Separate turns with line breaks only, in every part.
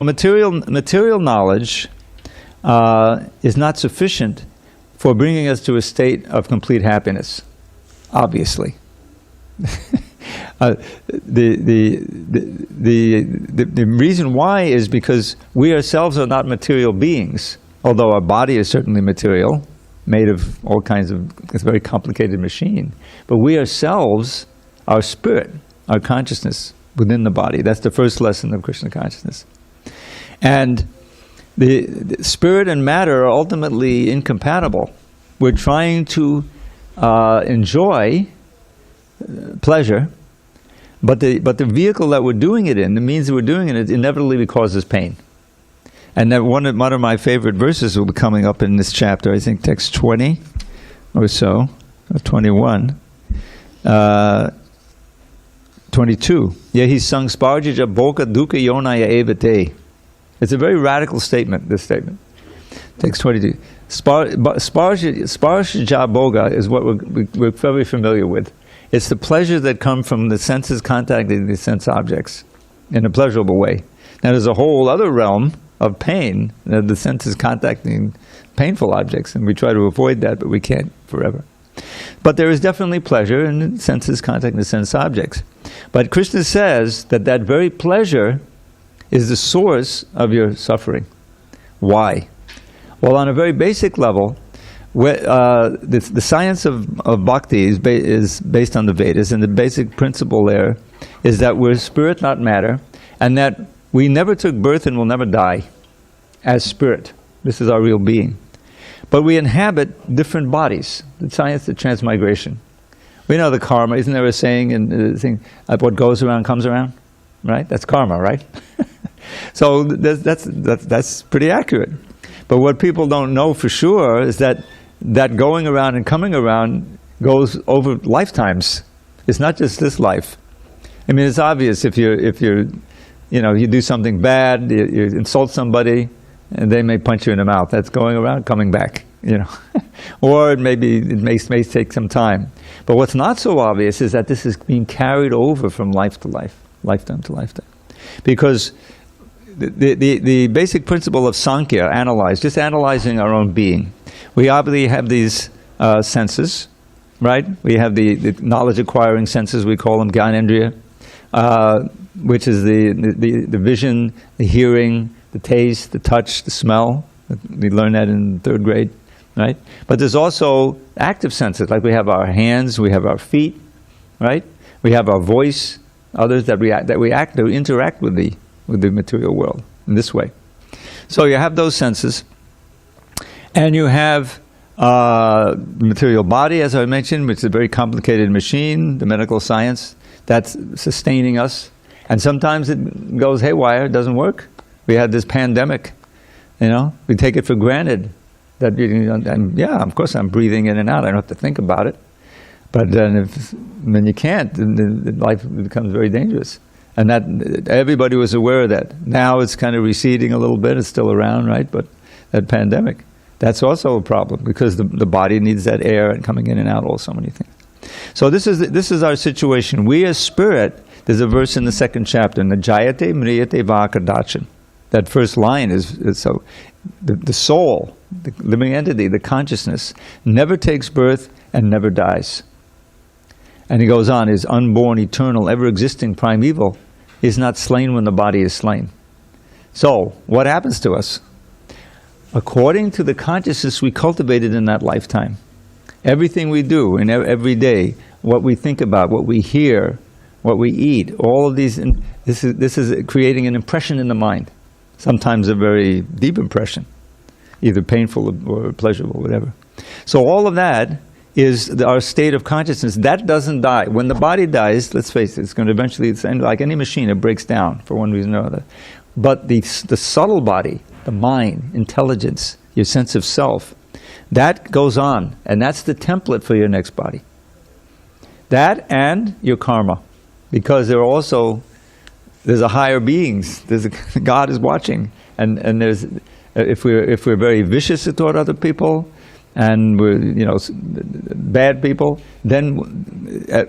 Material knowledge is not sufficient for bringing us to a state of complete happiness, obviously. The reason why is because we ourselves are not material beings, although our body is certainly material, made of all kinds of, it's a very complicated machine. But we ourselves, our spirit, our consciousness within the body, that's the first lesson of Krishna consciousness. And the spirit and matter are ultimately incompatible. We're trying to enjoy pleasure, but the vehicle that we're doing it in, the means that we're doing it inevitably causes pain. And that one of my favorite verses will be coming up in this chapter, I think text 20 or so, or 21. 22. Yehi sang sparjija boka dukkha yonaya evate. It's a very radical statement, this statement. Text 22. Sparjija boga is what we're very familiar with. It's the pleasure that comes from the senses contacting the sense objects in a pleasurable way. Now there's a whole other realm of pain, the senses contacting painful objects, and we try to avoid that, but we can't forever. But there is definitely pleasure in the senses contacting the sense objects. But Krishna says that that very pleasure is the source of your suffering. Why? Well, on a very basic level, the science of bhakti is based on the Vedas, and the basic principle there is that we're spirit, not matter, and that we never took birth and will never die as spirit. This is our real being. But we inhabit different bodies. The science of transmigration. We know the karma. Isn't there a saying in the thing, what goes around comes around? Right? That's karma, right? So that's pretty accurate. But what people don't know for sure is that going around and coming around goes over lifetimes. It's not just this life. I mean, it's obvious if you do something bad, you insult somebody, and they may punch you in the mouth. That's going around, coming back, Or it may take some time. But what's not so obvious is that this is being carried over from life to life, lifetime to lifetime. Because the basic principle of Sankhya, just analyzing our own being. We obviously have these senses, right? We have the knowledge-acquiring senses, we call them Gyanendriya, which is the vision, the hearing, the taste, the touch, the smell. We learned that in 3rd grade, right? But there's also active senses, like we have our hands, we have our feet, right? We have our voice, others that interact with the material world in this way. So you have those senses, and you have the material body, as I mentioned, which is a very complicated machine, the medical science, that's sustaining us. And sometimes it goes haywire, it doesn't work. We had this pandemic, we take it for granted. And yeah, of course I'm breathing in and out, I don't have to think about it. But then when you can't, then life becomes very dangerous. And that everybody was aware of that. Now it's kind of receding a little bit, it's still around, right? But that pandemic, that's also a problem because the body needs that air and coming in and out, all so many things. So this is our situation. We as spirit, there's a verse in the 2nd chapter, Najayate Mriyate Vakadachan. That first line is so the soul, the living entity, the consciousness, never takes birth and never dies. And he goes on, is unborn, eternal, ever-existing, primeval, is not slain when the body is slain. So, what happens to us? According to the consciousness we cultivated in that lifetime, everything we do in every day, what we think about, what we hear, what we eat, all of these, this is creating an impression in the mind. Sometimes a very deep impression, either painful or pleasurable, whatever. So all of that is our state of consciousness. That doesn't die. When the body dies, let's face it, it's going to eventually, like any machine, it breaks down for one reason or another. But the subtle body, the mind, intelligence, your sense of self, that goes on. And that's the template for your next body. That and your karma. Because there's a higher beings. God is watching. And there's, if we're very vicious toward other people, and we're bad people, then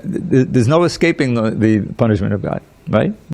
there's no escaping the punishment of God, right?